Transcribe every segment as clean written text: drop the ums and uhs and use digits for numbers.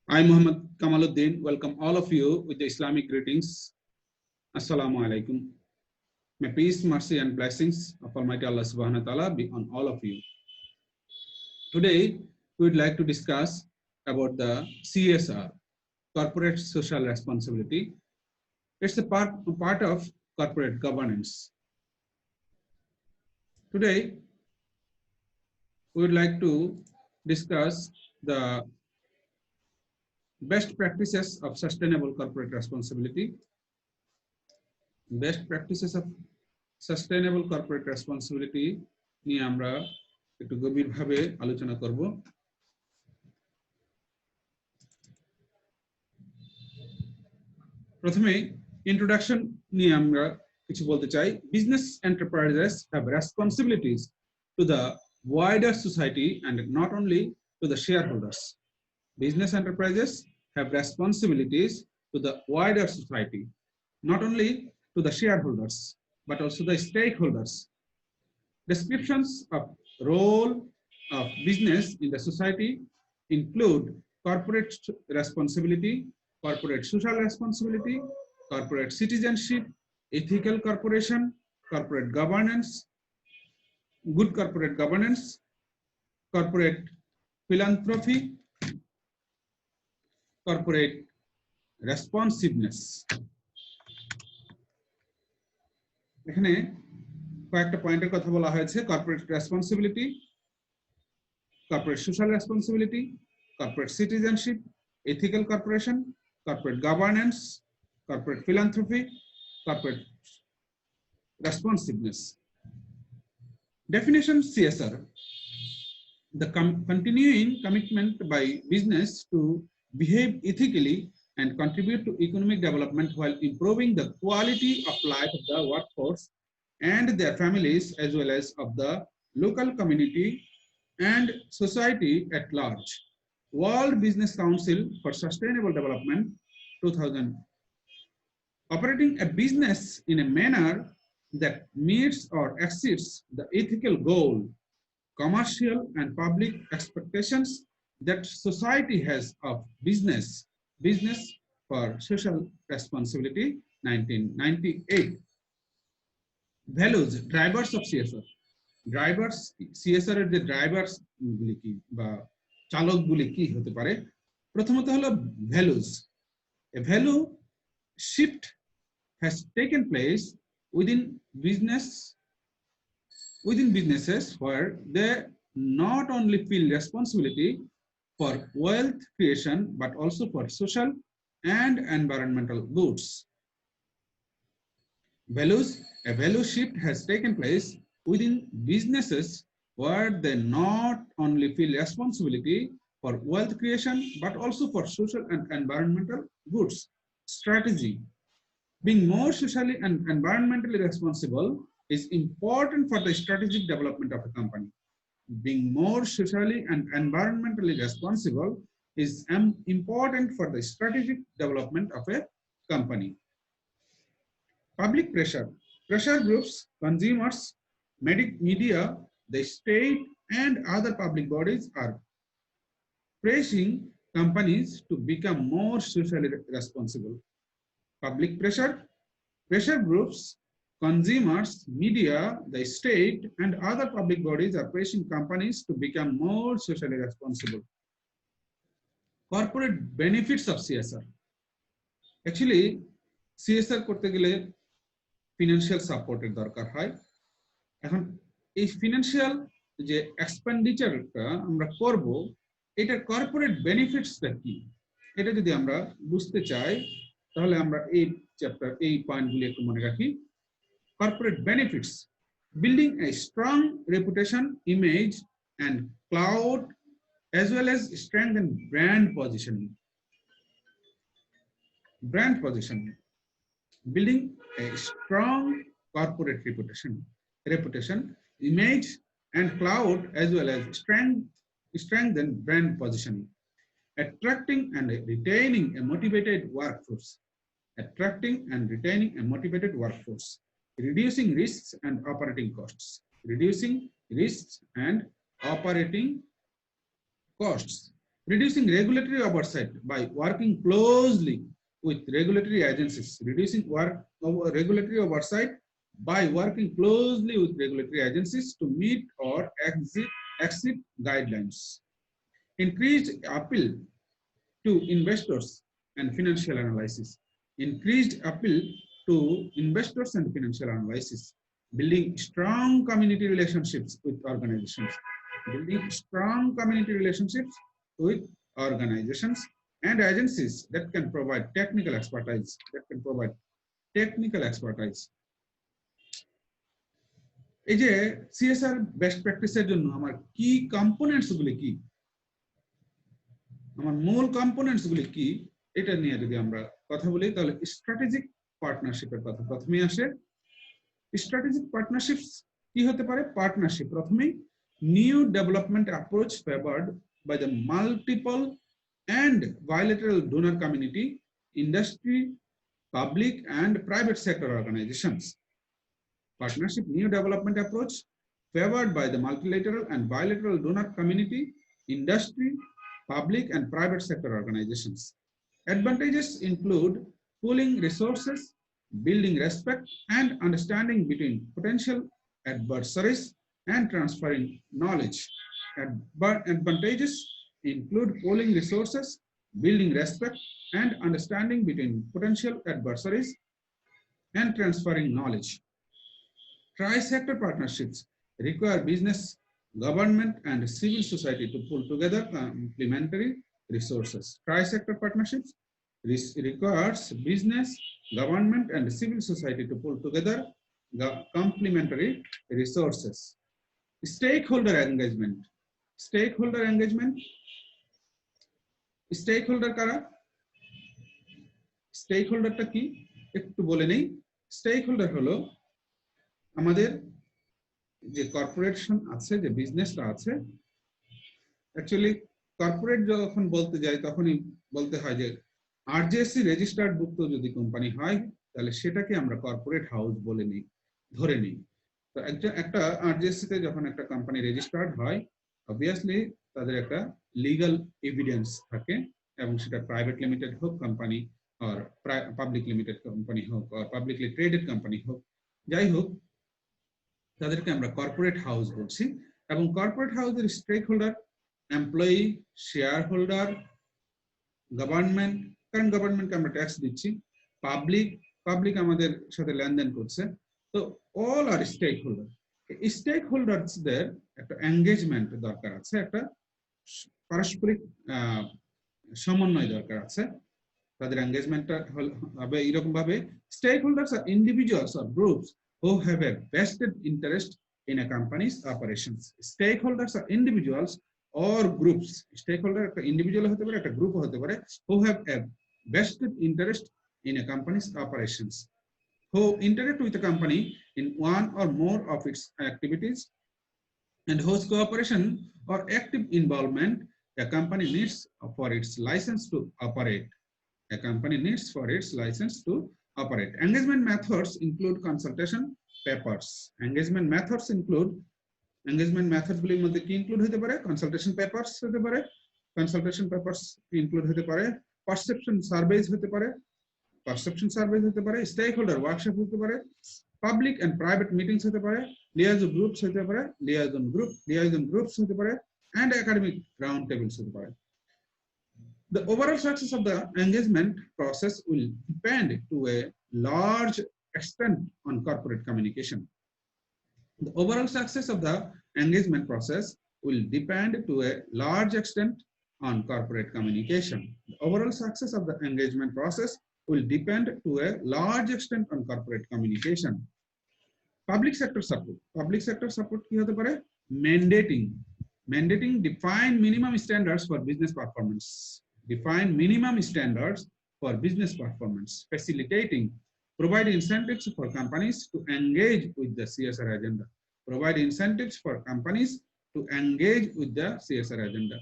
I, Muhammad Kamaluddin, welcome all of you with the Islamic greetings. Assalamu alaikum. May peace, mercy, and blessings of Almighty Allah subhanahu wa ta'ala be on all of you. Today, we would like to discuss about the CSR, corporate social responsibility. It's a part of corporate governance. Today, we would like to discuss the best practices of sustainable corporate responsibility. Best practices of sustainable corporate responsibility নিয়ে আমরা একটু গভীরভাবে আলোচনা করব। প্রথমে introduction নিয়ে আমরা কিছু বলতে চাই। Business enterprises have responsibilities to the wider society and not only to the shareholders. Business enterprises have responsibilities to the wider society, not only to the shareholders, but also the stakeholders. Descriptions of role of business in the society include corporate responsibility, corporate social responsibility, corporate citizenship, ethical corporation, corporate governance, good corporate governance, corporate philanthropy, corporate responsiveness. এখানে কয়েকটা পয়েন্টের কথা বলা হয়েছে: corporate responsibility, corporate social responsibility, corporate citizenship, ethical corporation, corporate governance, corporate philanthropy, corporate responsiveness. Definition CSR: the continuing commitment by business to behave ethically and contribute to economic development while improving the quality of life of the workforce and their families, as well as of the local community and society at large. World Business Council for Sustainable Development 2000. Operating a business in a manner that meets or exceeds the ethical goal, commercial and public expectations that society has of business for social responsibility, 1998. Values, drivers of CSR. Drivers, CSR এর যে drivers গুলি কি বা চালক গুলি কি হতে পারে? প্রথমত হলো values. A value shift has taken place within businesses where they not only feel responsibility for wealth creation but also for social and environmental goods. Values, a value shift has taken place within businesses where they not only feel responsibility for wealth creation but also for social and environmental goods. Strategy: being more socially and environmentally responsible is important for the strategic development of a company. Being more socially and environmentally responsible is important for the strategic development of a company. Public pressure. Pressure groups, consumers, media, the state, and other public bodies are pressing companies to become more socially responsible. Public pressure. Pressure groups, consumers, media, the state, and other public bodies are pressing companies to become more socially responsible. Corporate benefits of CSR. Actually, CSR করতে গেলে financial সাপোর্টের দরকার হয়। এখন এই financial যে এক্সপেন্ডিচারটা আমরা করব, এটার কর্পোরেট বেনিফিটসটা কি, এটা যদি আমরা বুঝতে চাই তাহলে আমরা এই চ্যাপ্টার এই পয়েন্টগুলি একটু মনে রাখি। Corporate benefits: building a strong reputation, image, and clout, as well as strengthen brand positioning. Brand positioning: building a strong corporate reputation, image, and clout, as well as strengthen brand positioning. Attracting and retaining a motivated workforce. Attracting and retaining a motivated workforce. Reducing risks and operating costs. Reducing risks and operating costs. reducing regulatory oversight by working closely with regulatory agencies, reducing regulatory oversight by working closely with regulatory agencies to meet or exceed guidelines. Increased appeal to investors and financial analysis. Increased appeal to investors and financial analysis. Building strong community relationships with organizations. Building strong community relationships with organizations and agencies that can provide technical expertise. এই যে CSR best প্র্যাকটিসের জন্য আমার কি components গুলি কি, আমার মূল কম্পোনেন্টস গুলি কি, এটা নিয়ে যদি আমরা কথা বলি তাহলে স্ট্র্যাটেজিক পার্টনারশিপের কথা প্রথমেই আসে। স্ট্র্যাটেজিক পার্টনারশিপস কি হতে পারে? পার্টনারশিপ প্রথমেই new development approach favoured by the multiple and bilateral donor community, industry, public and private sector organizations. Partnership new development approach favored by the multilateral and bilateral donor community, industry, public and private sector organizations. Advantages include pooling resources, building respect and understanding between potential adversaries, and transferring knowledge. Advantages include pooling resources, building respect and understanding between potential adversaries, and transferring knowledge. Tri-sector partnerships require business, government, and civil society to pull together complementary resources. Tri-sector partnerships requires business, government, and civil society to pull together complementary resources. Stakeholder engagement. Stakeholder engagement. Stakeholder কারা? স্টেকহোল্ডারটা কি একটু বলে নেই। Stakeholder হলো আমাদের যে corporation আছে, যে বিজনেসটা আছে। অ্যাকচুয়ালি কর্পোরেট যখন বলতে যাই তখনই বলতে হয় যে আরজেএসসি রেজিস্টার্ড ভুক্ত যদি কোম্পানি হয় তাহলে সেটাকে আমরা কর্পোরেট হাউস বলে নিই, ধরে নিই। তো একটা আরজেএসসি তে যখন একটা কোম্পানি রেজিস্টার্ড হয়, অবভিয়াসলি তাদের একটা লিগ্যাল এভিডেন্স থাকে, এবং সেটা প্রাইভেট লিমিটেড হোক কোম্পানি, আর পাবলিক লিমিটেড কোম্পানি হোক, আর পাবলিকলি ট্রেডেড কোম্পানি হোক, যাই হোক তাদেরকে আমরা কর্পোরেট হাউস বলছি। এবং কর্পোরেট হাউসের stakeholder employee, shareholder, government, কারণ গভর্নমেন্টকে আমরা ট্যাক্স দিচ্ছি, পাবলিক আমাদের সাথে লেনদেন করছে। তো অল আর স্টেক হোল্ডার। স্টেক হোল্ডারদের একটা এঙ্গেজমেন্ট দরকার আছে, একটা পারস্পরিক সমন্বয় দরকার আছে। তাদের এঙ্গেজমেন্টটা হবে এরকম ভাবে, স্টেক হোল্ডার্স আর individuals or groups who have a vested interest in a company's operations. Stakeholders are individuals or groups. Stakeholder একটা ইন্ডিভিজুয়াল হতে পারে, একটা গ্রুপ হতে পারে, who have a vested interest in a company's operations, who interact with the company in one or more of its activities, and whose cooperation or active involvement a company needs for its license to operate. A company needs for its license to operate. Engagement methods include consultation papers. Engagement methods গুলির মধ্যে কি include হতে পারে? Consultation papers হতে পারে, consultation papers include হতে পারে, perception সার্ভেজ হতে পারে, স্টেক হোল্ডার ওয়ার্কশপ হতে পারে, পাবলিক এন্ড প্রাইভেট মিটিংস হতে পারে, লিয়াজন গ্রুপস হতে পারে, লিয়াজন গ্রুপস হতে পারে, and academic round tables হতে পারে। The overall success of the engagement process will depend to a large extent on corporate communication. The overall success of the engagement process will depend to a large extent on corporate communication. The overall success of the engagement process will depend to a large extent on corporate communication. Public sector support. Public sector support কি হতে পারে? Mandating define minimum standards for business performance. Define minimum standards for business performance. Facilitating. Provide incentives for companies to engage with the CSR agenda. Provide incentives for companies to engage with the CSR agenda.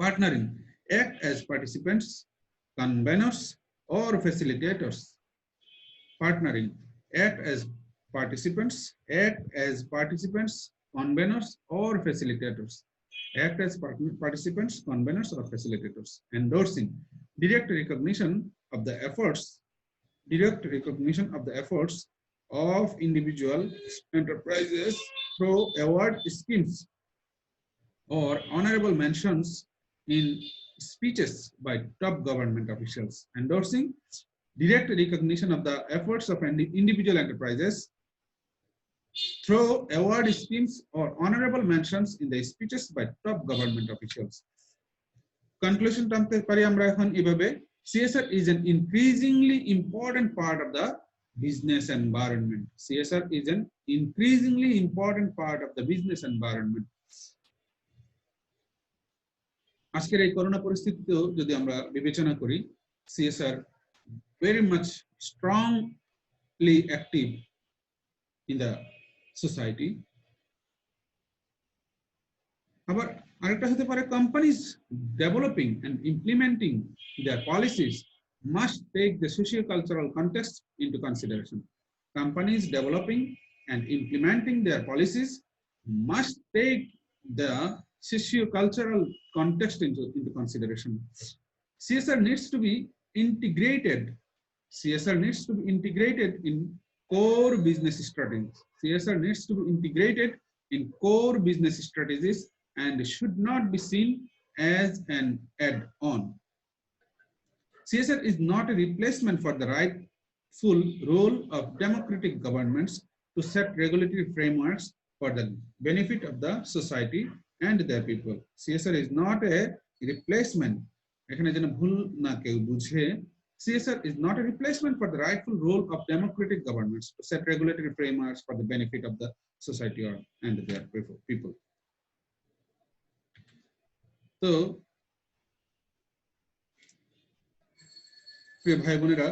Partnering. Act as participants, conveners, or facilitators. Partnering. Act as participants, conveners, or facilitators. act as participants, conveners, or facilitators. Endorsing direct recognition of the efforts of individual enterprises through award schemes or honorable mentions in speeches by top government officials. Endorsing direct recognition of the efforts of individual enterprises through award schemes or honorable mentions in the speeches by top government officials. Conclusion টানতে পারি আমরা এখন এভাবে CSR is an increasingly important part of the business environment. CSR is an increasingly important part of the business environment. আজকের এই corona পরিস্থিতিতেও যদি আমরা বিবেচনা করি CSR very much strongly active in the society. আবার আরেকটা হতে পারে companies developing and implementing their policies must take the socio-cultural context into consideration. Companies developing and implementing their policies must take the socio-cultural context into consideration. CSR needs to be integrated. CSR needs to be integrated in core business strategies. CSR needs to be integrated in core business strategies and should not be seen as an add-on. CSR is not a replacement for the rightful role of democratic governments to set regulatory frameworks for the benefit of the society and their people. CSR is not a replacement. এখানে যেন ভুল না কেউ বুঝে, CSR is not a replacement for the rightful role of democratic governments to set regulatory frameworks for the benefit of the society and their people. তো প্রিয় ভাই বোনেরা,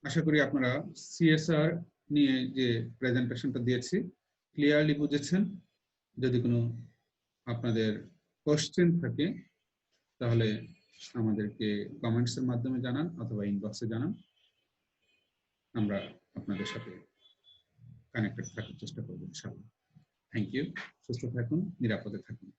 আশা করি আপনারা CSR নিয়ে যে প্রেজেন্টেশনটা দিয়েছি ক্লিয়ারলি বুঝেছেন। যদি কোনো আপনাদের কোশ্চেন থাকে তাহলে আমাদেরকে কমেন্টসের মাধ্যমে জানান অথবা ইনবক্সে জানান, আমরা আপনাদের সাথে কানেক্টেড থাকার চেষ্টা করব ইনশাআল্লাহ। Thank you. সুস্থ থাকুন, নিরাপদে থাকুন।